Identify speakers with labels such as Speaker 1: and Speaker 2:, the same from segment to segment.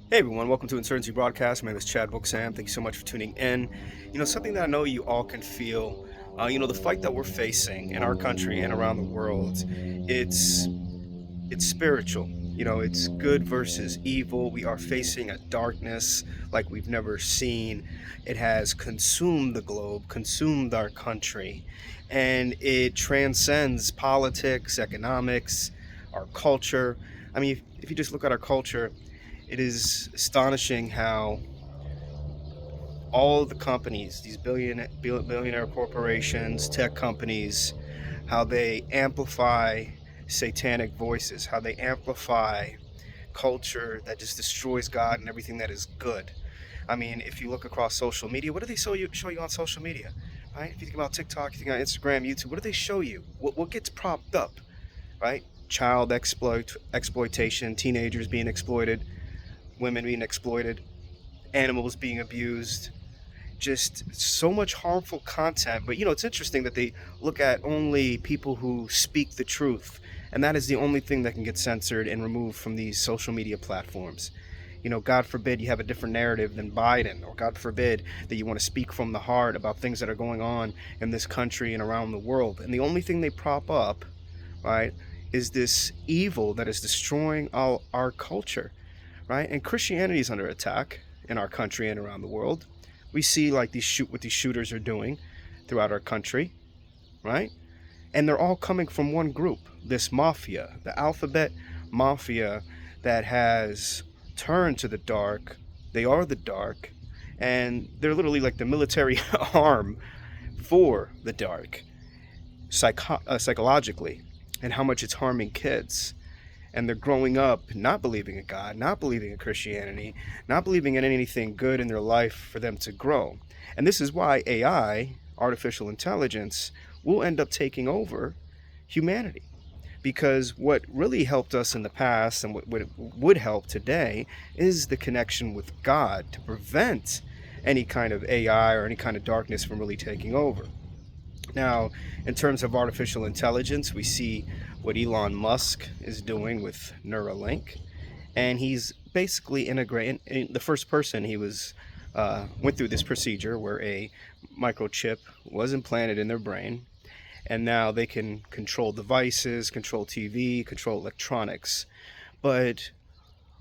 Speaker 1: Hey everyone, welcome to Insurgency Broadcast. My name is Chad Sam. Thank you so much for tuning in. Something that I know you all can feel, the fight that we're facing in our country and around the world, it's it's spiritual. It's good versus evil. We are facing a darkness like we've never seen. It has consumed the globe, consumed our country, and it transcends politics, economics, our culture. I mean, if you just look at our culture, it is astonishing how all the companies, these billionaire corporations, tech companies, how they amplify satanic voices, how they amplify culture that just destroys God and everything that is good. I mean, if you look across social media, what do they show you on social media? Right? If you think about TikTok, you think about Instagram, YouTube, what do they show you? What gets propped up? Right? Child exploitation, teenagers being exploited, women being exploited, animals being abused, just so much harmful content. But it's interesting that they look at only people who speak the truth, and that is the only thing that can get censored and removed from these social media platforms. God forbid you have a different narrative than Biden, or God forbid that you want to speak from the heart about things that are going on in this country and around the world. And the only thing they prop up, right, is this evil that is destroying all our culture, right? And Christianity is under attack in our country and around the world. We see like what these shooters are doing throughout our country, right? And they're all coming from one group, this mafia, the alphabet mafia that has turned to the dark. They are the dark, and they're literally like the military arm for the dark, psychologically, and how much it's harming kids. And they're growing up not believing in God, not believing in Christianity, not believing in anything good in their life for them to grow. And this is why AI, artificial intelligence, will end up taking over humanity. Because what really helped us in the past and what would help today is the connection with God to prevent any kind of AI or any kind of darkness from really taking over. Now, in terms of artificial intelligence, we see what Elon Musk is doing with Neuralink, and he's basically integrating. The first person he was went through this procedure where a microchip was implanted in their brain, and now they can control devices, control TV, control electronics. But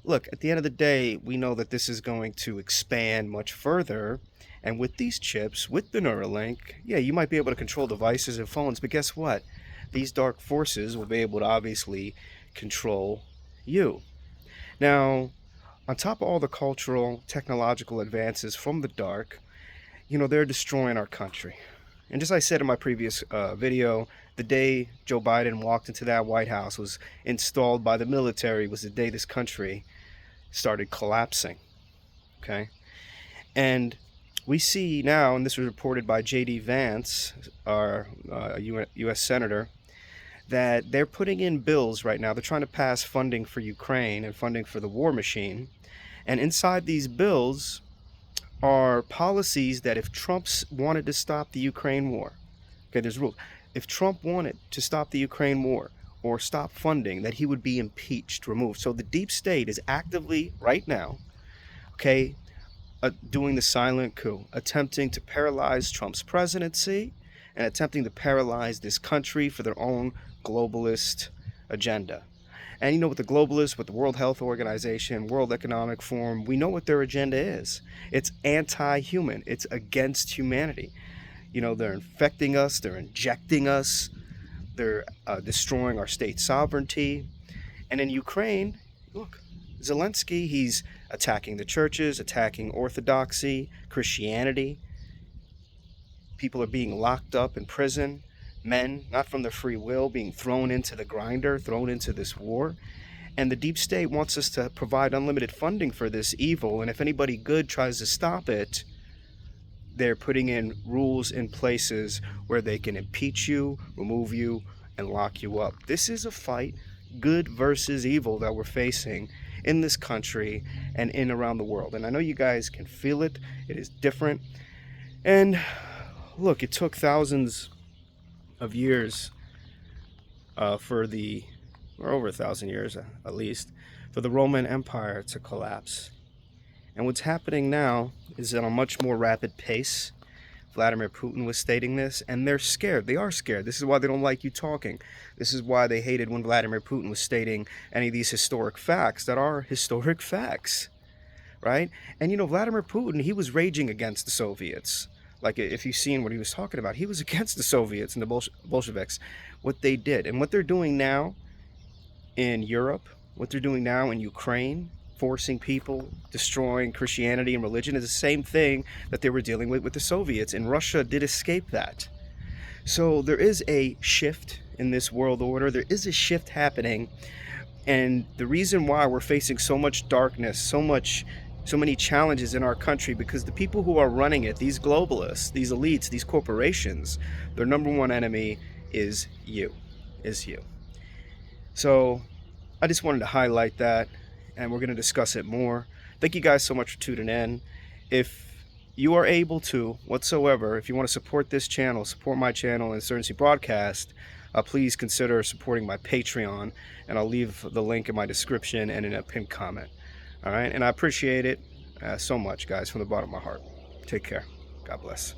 Speaker 1: look, at the end of the day, we know that this is going to expand much further. And with these chips, with the Neuralink, yeah, you might be able to control devices and phones, but guess what? These dark forces will be able to obviously control you. Now, on top of all the cultural, technological advances from the dark, they're destroying our country. And just like I said in my previous video, the day Joe Biden walked into that White House, was installed by the military, was the day this country started collapsing. Okay? And we see now, and this was reported by J.D. Vance, our U.S. Senator, that they're putting in bills right now. They're trying to pass funding for Ukraine and funding for the war machine. And inside these bills are policies that if Trump wanted to stop the Ukraine war, okay, there's rules. If Trump wanted to stop the Ukraine war or stop funding, that he would be impeached, removed. So the deep state is actively, right now, okay, doing the silent coup, attempting to paralyze Trump's presidency and attempting to paralyze this country for their own globalist agenda. And with the globalists, with the World Health Organization, World Economic Forum, we know what their agenda is. It's anti-human. It's against humanity. They're infecting us. They're injecting us. They're destroying our state sovereignty. And in Ukraine, look, Zelensky, he's attacking the churches, attacking orthodoxy, Christianity. People are being locked up in prison. Men, not from their free will, being thrown into the grinder, thrown into this war. And the deep state wants us to provide unlimited funding for this evil. And if anybody good tries to stop it, they're putting in rules in places where they can impeach you, remove you, and lock you up. This is a fight, good versus evil, that we're facing in this country and in around the world. And I know you guys can feel it. It is different. And look, it took thousands of years or over 1,000 years at least, for the Roman Empire to collapse. And what's happening now is at a much more rapid pace. Vladimir Putin was stating this, and they're scared. They are scared. This is why they don't like you talking. This is why they hated when Vladimir Putin was stating any of these historic facts that are historic facts, right? And you know, Vladimir Putin, he was raging against the Soviets. Like, if you've seen what he was talking about, he was against the Soviets and the Bolsheviks, what they did. And what they're doing now in Europe, what they're doing now in Ukraine, forcing people, destroying Christianity and religion, is the same thing that they were dealing with the Soviets. And Russia did escape that. So there is a shift in this world order. There is a shift happening. And the reason why we're facing so much darkness, so many challenges in our country, because the people who are running it, these globalists, these elites, these corporations, their number one enemy is you. So I just wanted to highlight that, and we're going to discuss it more. Thank you guys so much for tuning in. If you are able to, whatsoever, if you want to support this channel, support my channel, Insurgency Broadcast, please consider supporting my Patreon, and I'll leave the link in my description and in a pinned comment. All right, and I appreciate it so much, guys, from the bottom of my heart. Take care. God bless.